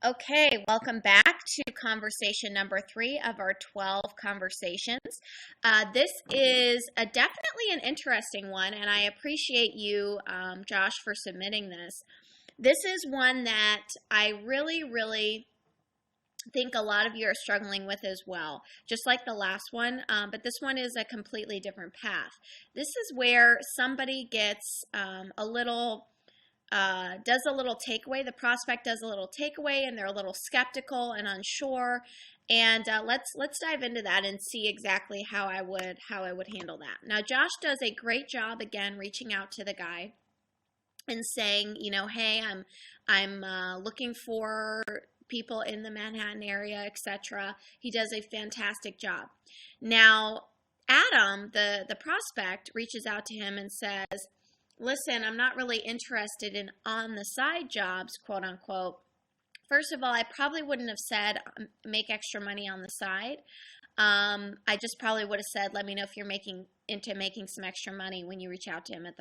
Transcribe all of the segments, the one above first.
Okay, welcome back to conversation number 3 of our 12 conversations. This is definitely an interesting one, and I appreciate you, Josh, for submitting this. This is one that I really think a lot of you are struggling with as well, just like the last one, but this one is a completely different path. This is where somebody gets does a little takeaway. The prospect does a little takeaway, and they're a little skeptical and unsure. And let's dive into that and see exactly how I would handle that. Now, Josh does a great job again reaching out to the guy and saying, hey, I'm looking for people in the Manhattan area, etc. He does a fantastic job. Now, Adam, the prospect, reaches out to him and says, listen, I'm not really interested in on the side jobs, quote unquote. First of all, I probably wouldn't have said make extra money on the side. I just probably would have said, let me know if you're making some extra money when you reach out to him in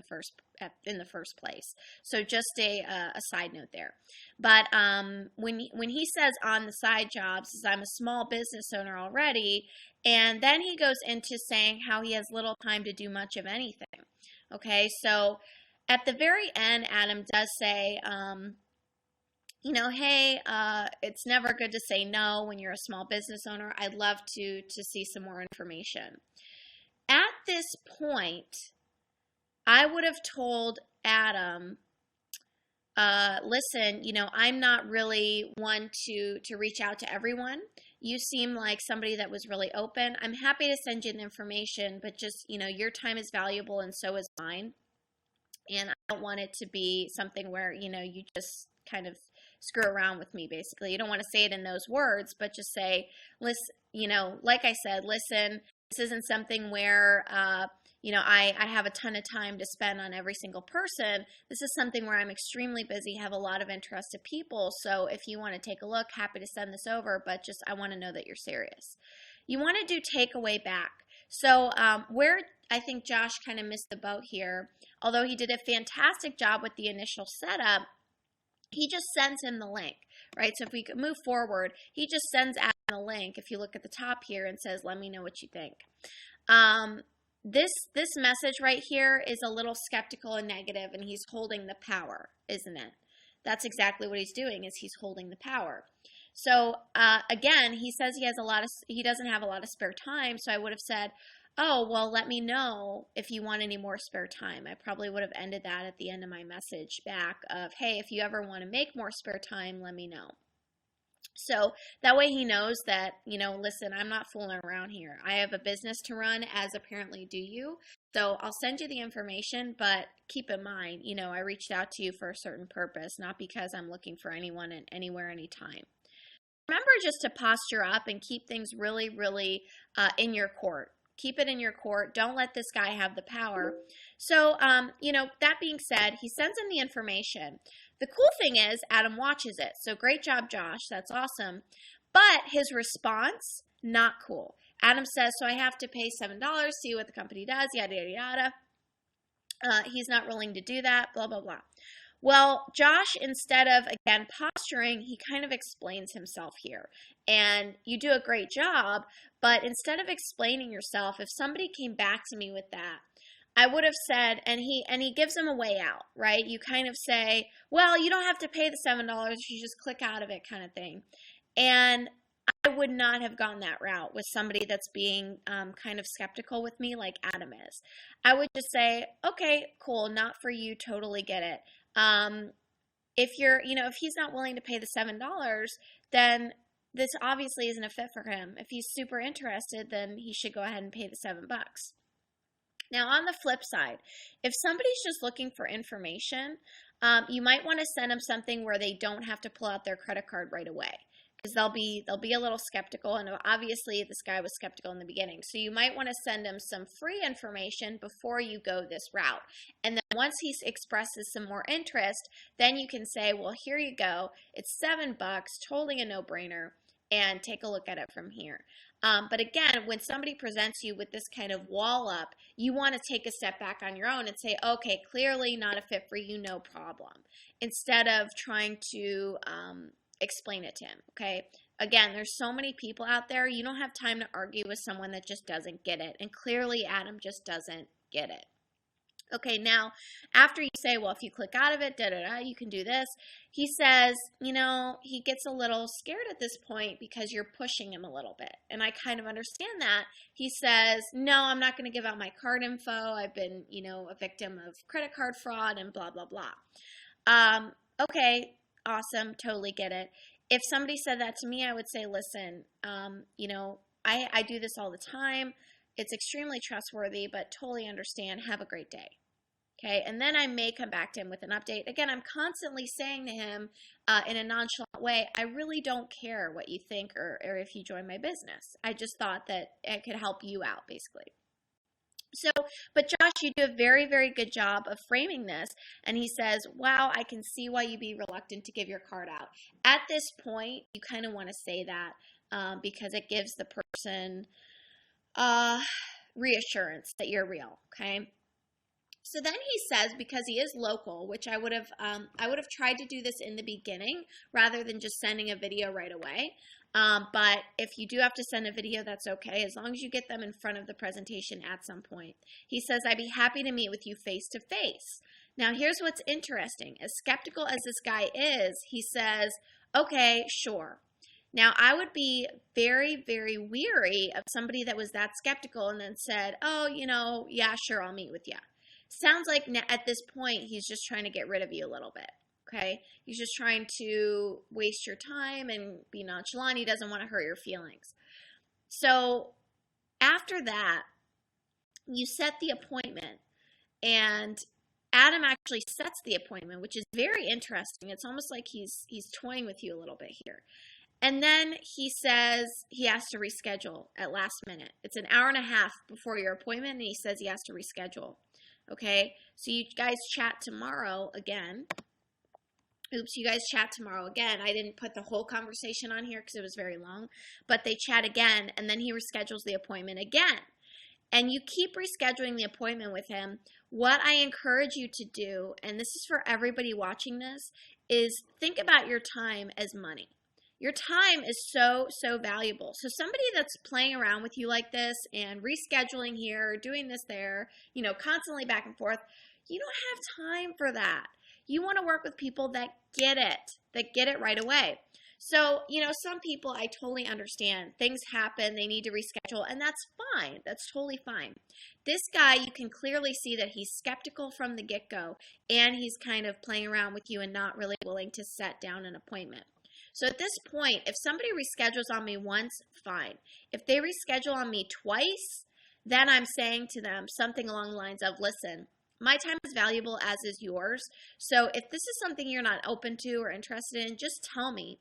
the first place. So just a side note there. But when he says on the side jobs, I'm a small business owner already, and then he goes into saying how he has little time to do much of anything. Okay, so at the very end, Adam does say, hey, it's never good to say no when you're a small business owner. I'd love to see some more information. At this point, I would have told Adam, listen, I'm not really one to reach out to everyone. You seem like somebody that was really open. I'm happy to send you the information, but just, your time is valuable and so is mine. And I don't want it to be something where, you just kind of screw around with me, basically. You don't want to say it in those words, but just say, listen, like I said, listen, this isn't something where, I have a ton of time to spend on every single person. This is something where I'm extremely busy, have a lot of interested people. So if you want to take a look, happy to send this over, but just I want to know that you're serious. You want to do takeaway back. So where I think Josh kind of missed the boat here, although he did a fantastic job with the initial setup, he just sends him the link, right? So if we could move forward, he just sends Adam the link, if you look at the top here, and says, let me know what you think. This message right here is a little skeptical and negative, and he's holding the power, isn't it? That's exactly what he's doing, is he's holding the power. So again, he says he doesn't have a lot of spare time. So I would have said, oh, well, let me know if you want any more spare time. I probably would have ended that at the end of my message back of, hey, if you ever want to make more spare time, let me know. So that way he knows that, listen, I'm not fooling around here. I have a business to run, as apparently do you. So I'll send you the information, but keep in mind, I reached out to you for a certain purpose, not because I'm looking for anyone and anywhere, anytime. Remember just to posture up and keep things really in your court. Keep it in your court. Don't let this guy have the power. So, that being said, he sends him the information. The cool thing is Adam watches it. So great job, Josh. That's awesome. But his response, not cool. Adam says, so I have to pay $7, see what the company does, yada, yada, yada. He's not willing to do that, blah, blah, blah. Well, Josh, instead of, again, posturing, he kind of explains himself here. And you do a great job, but instead of explaining yourself, if somebody came back to me with that, I would have said, and he gives him a way out, right? You kind of say, well, you don't have to pay the $7, you just click out of it, kind of thing. And I would not have gone that route with somebody that's being kind of skeptical with me like Adam is. I would just say, okay, cool, not for you, totally get it. If he's not willing to pay the $7, then this obviously isn't a fit for him. If he's super interested, then he should go ahead and pay the $7. Now, on the flip side, if somebody's just looking for information, you might want to send them something where they don't have to pull out their credit card right away, because they'll be a little skeptical, and obviously this guy was skeptical in the beginning. So you might want to send him some free information before you go this route. And then once he expresses some more interest, then you can say, well, here you go. It's $7, totally a no-brainer, and take a look at it from here. But again, when somebody presents you with this kind of wall up, you want to take a step back on your own and say, okay, clearly not a fit for you, no problem. Instead of trying to explain it to him, okay? Again, there's so many people out there. You don't have time to argue with someone that just doesn't get it. And clearly, Adam just doesn't get it. Okay, now, after you say, well, if you click out of it, you can do this, he says, he gets a little scared at this point because you're pushing him a little bit. And I kind of understand that. He says, no, I'm not going to give out my card info. I've been, a victim of credit card fraud and blah, blah, blah. Okay, awesome, totally get it. If somebody said that to me, I would say, listen, I do this all the time. It's extremely trustworthy, but totally understand. Have a great day. Okay, and then I may come back to him with an update. Again, I'm constantly saying to him in a nonchalant way, I really don't care what you think or if you join my business. I just thought that it could help you out, basically. So, but Josh, you do a very, very good job of framing this. And he says, wow, I can see why you'd be reluctant to give your card out. At this point, you kind of want to say that because it gives the person reassurance that you're real, okay? So then he says, because he is local, which I would have tried to do this in the beginning rather than just sending a video right away. But if you do have to send a video, that's okay, as long as you get them in front of the presentation at some point. He says, I'd be happy to meet with you face to face. Now, here's what's interesting. As skeptical as this guy is, he says, okay, sure. Now, I would be very, very weary of somebody that was that skeptical and then said, oh, yeah, sure, I'll meet with you. Sounds like at this point, he's just trying to get rid of you a little bit, okay? He's just trying to waste your time and be nonchalant. He doesn't want to hurt your feelings. So after that, you set the appointment, and Adam actually sets the appointment, which is very interesting. It's almost like he's toying with you a little bit here. And then he says he has to reschedule at last minute. It's an hour and a half before your appointment, and he says he has to reschedule. Okay, so you guys chat tomorrow again. Oops, you guys chat tomorrow again. I didn't put the whole conversation on here because it was very long, but they chat again, and then he reschedules the appointment again. And you keep rescheduling the appointment with him. What I encourage you to do, and this is for everybody watching this, is think about your time as money. Your time is so, so valuable. So somebody that's playing around with you like this and rescheduling here, doing this there, constantly back and forth, you don't have time for that. You want to work with people that get it right away. So, some people, I totally understand. Things happen, they need to reschedule, and that's fine. That's totally fine. This guy, you can clearly see that he's skeptical from the get-go, and he's kind of playing around with you and not really willing to set down an appointment. So at this point, if somebody reschedules on me once, fine. If they reschedule on me twice, then I'm saying to them something along the lines of, listen, my time is valuable, as is yours. So if this is something you're not open to or interested in, just tell me.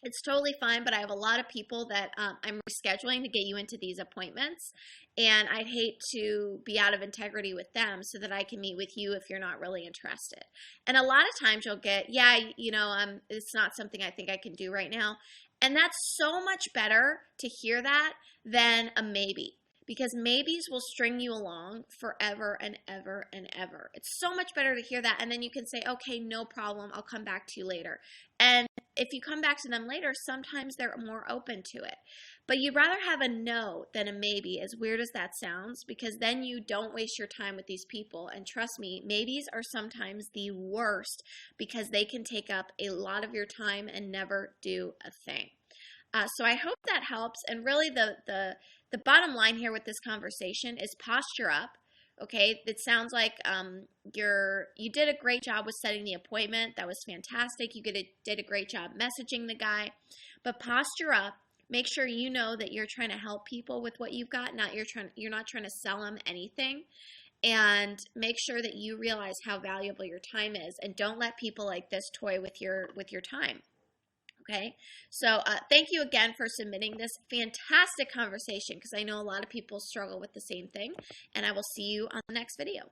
It's totally fine, but I have a lot of people that I'm rescheduling to get you into these appointments, and I'd hate to be out of integrity with them so that I can meet with you if you're not really interested. And a lot of times you'll get, yeah, it's not something I think I can do right now. And that's so much better to hear that than a maybe, because maybes will string you along forever and ever and ever. It's so much better to hear that, and then you can say, okay, no problem, I'll come back to you later. And if you come back to them later, sometimes they're more open to it. But you'd rather have a no than a maybe, as weird as that sounds, because then you don't waste your time with these people. And trust me, maybes are sometimes the worst because they can take up a lot of your time and never do a thing. So I hope that helps. And really the bottom line here with this conversation is posture up. Okay, it sounds like you did a great job with setting the appointment. That was fantastic. You did a great job messaging the guy. But posture up. Make sure you know that you're trying to help people with what you've got. You're not trying to sell them anything. And make sure that you realize how valuable your time is. And don't let people like this toy with your time. Okay, so thank you again for submitting this fantastic conversation, because I know a lot of people struggle with the same thing, and I will see you on the next video.